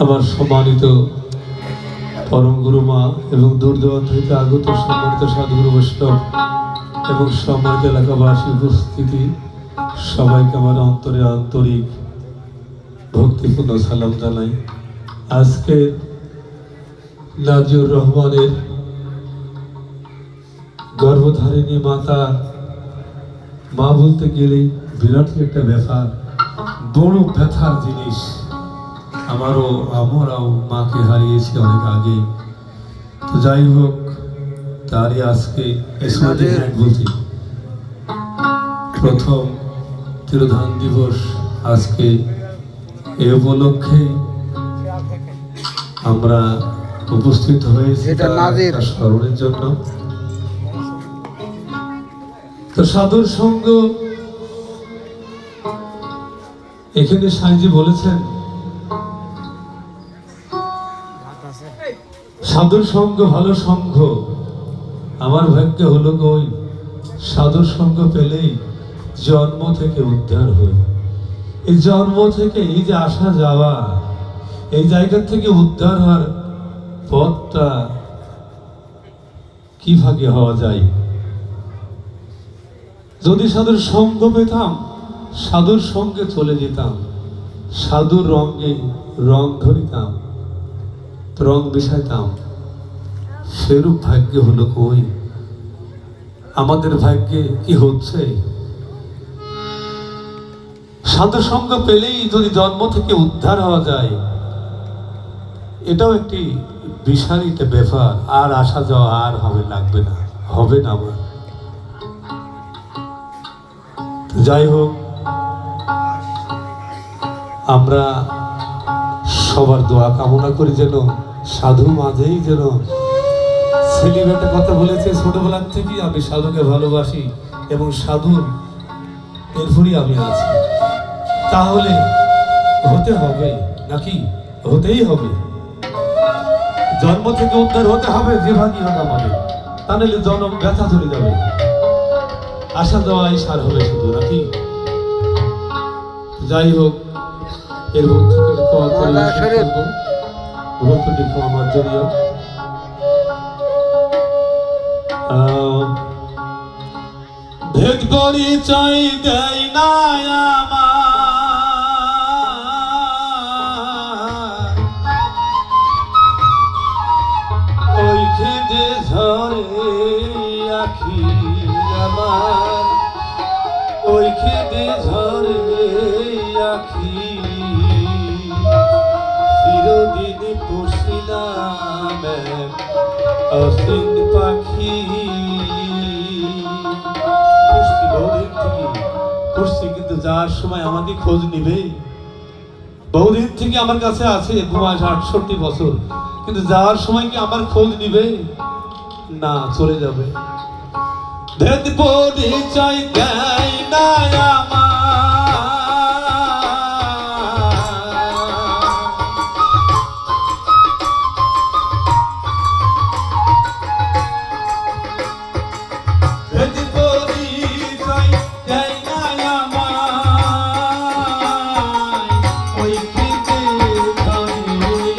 আমার সম্মানিত পরম গুরুমা এবং দূর দূরান্ত হইতে আগত সম্মানিত সাধুগুরু বৈষ্ণব এবং সম্মানিত এলাকাবাসী উপস্থিতি, সবাইকে আমার অন্তরে আন্তরিক ভক্তিপূর্ণ সালাম জানাই। আজকে নাজিউর রহমানের গর্ভধারিণী মাতা, মা বলতে গেলেই বিরাট একটা ব্যাপার, বড় ব্যথার জিনিস। আমরাও মাকে হারিয়েছি অনেক আগে। তো যাই হোক, তারই আজকে বলছি প্রথম তিরোধান দিবস। আজকে এই উপলক্ষে আমরা উপস্থিত হয়েছি স্মরণের জন্য। তো সাধুর সঙ্গ এখানে সাইজি বলেছেন, সাধুর সঙ্গ ভালো সঙ্গ। আমার ভাগ্যে হলো কই, সাধুর সঙ্গ পেলেই জন্ম থেকে উদ্ধার হই। এই জন্ম থেকে এই যে আসা যাওয়া, এই জায়গা থেকে উদ্ধার হওয়ার পথটা কি ভাগে হওয়া যায়। যদি সাধুর সঙ্গ পেতাম, সাধুর সঙ্গে চলে যেতাম, সাধুর রঙে রং ধরিতাম, রং মিশাইতাম। সেরূপ ভাগ্য হলো কই, আমাদের ভাগ্যে কি হচ্ছে? সাধু সঙ্গ পেলেই যদি জন্ম থেকে উদ্ধার হওয়া যায়, এটাও একটি বিশাল একটা ব্যাপার। আর আসা যাওয়া আর লাগবে না, হবে না আমার। যাই হোক, আমরা সবার দোয়া কামনা করি যেন সাধু মাঝেই যেন ছেলের একটা কথা বলেছে, ছোটবেলার থেকে আমি সাধুকে ভালোবাসি এবং সাধুর এরপরই আমি আছি। তাহলে হতে হবে নাকি? হতেই হবে, জন্ম থেকে উদ্ধার হতে হবে যে ভাগই হোক আমাদের, তাহলে জন্ম ব্যথা ধরে যাবে, আসা যাওয়াই সার হবে শুধু নাকি? যাই হোক, এর মধ্যে আমার জন্য ভেদ পরিচয় দেয় না আমার, ওই খেদে ঝরে আখি আমার, ওই খেদে ঝরে আখি। চিরদিন পুষিলাম অসীন পাখি। পুষছি কিন্তু যাওয়ার সময় আমাকে খোঁজ নিবে। বহুদিন থেকে আমার কাছে আছে, বয়স 68 বছর, কিন্তু যাওয়ার সময় কি আমার খোঁজ নিবে? না, চলে যাবে। ভেদ পরিচয় দেয় না আমার, ভেদ পরিচয় দেয় না আমার, ওই খেতে ধরে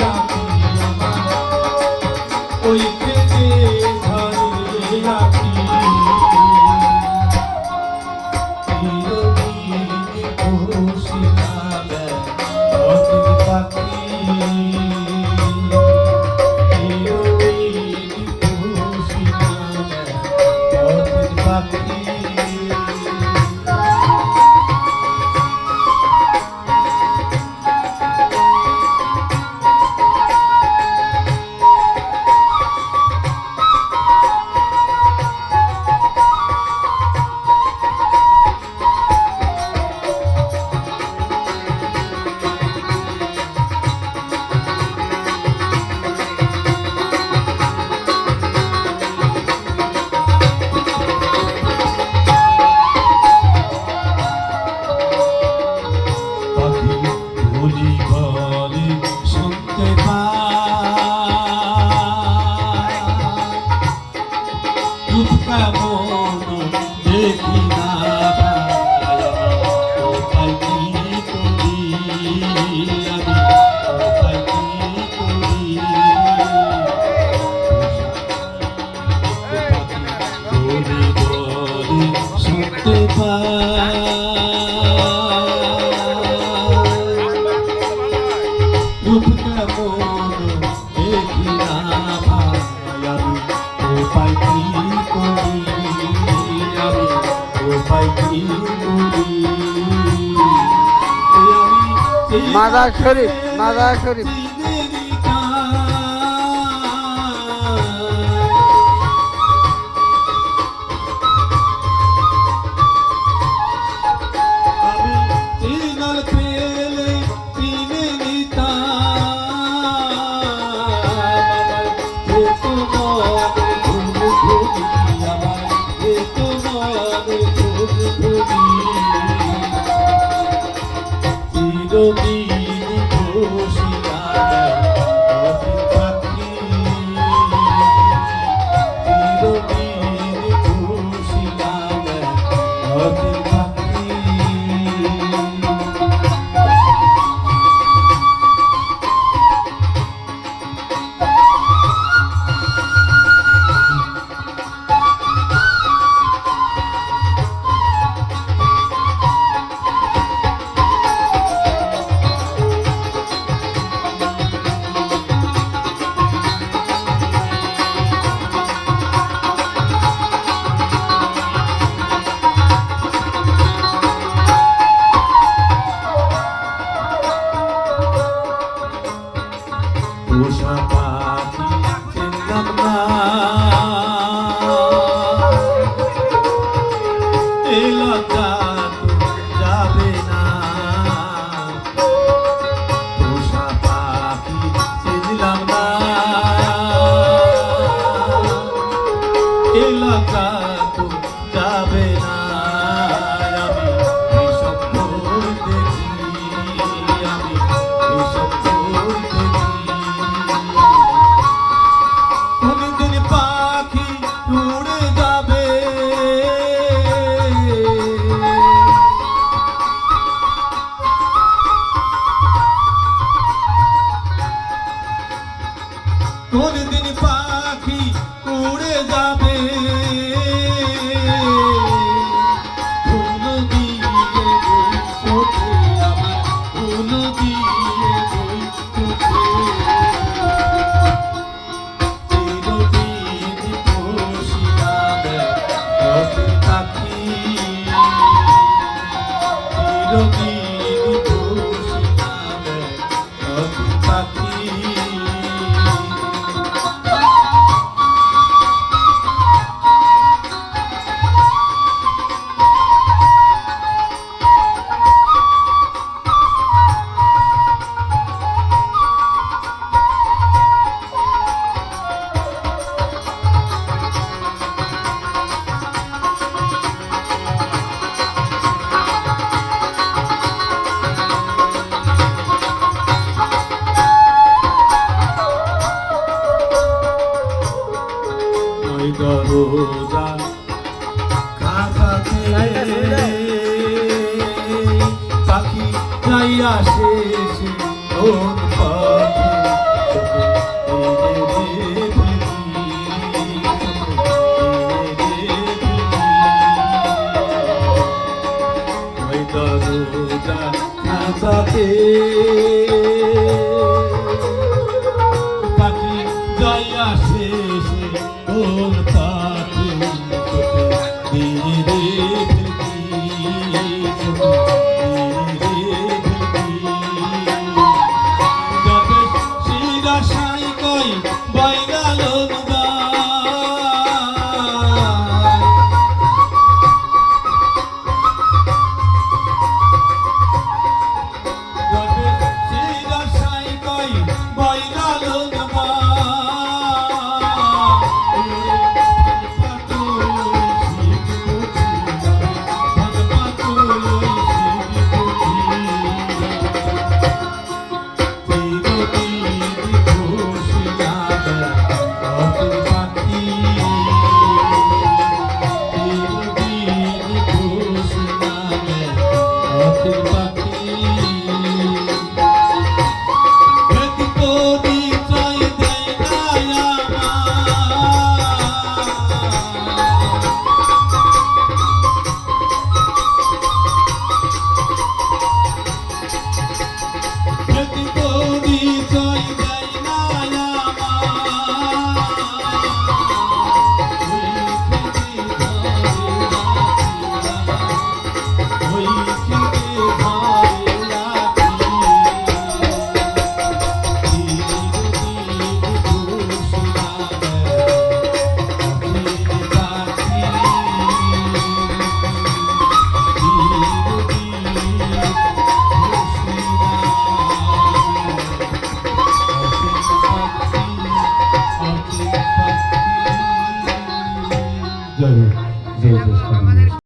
রাখি আমার, ওই খেতে ধরে রাখি। মাজার শরীফ, মাজার শরীফ। পোষা পাখি চিনলাম না, এই লজ্জা তো যাবে না। পোষা পাখি চিনলাম না, এই লজ্জা তো যাবে না। আমি এইসব ভুল দেখি, আমি এইসব ভুল দেখি। কোনদিন পাখি উড়ে যাবে, কোনদিন পাখি উড়ে যাবে। ফুল দিয়ে বই চোখে আমার, ফুল দিয়ে বই চোখে। দরজা কাঁথাতে পাখি যাইয়া শেষে ওর পাখি দরজা কাঁথাতে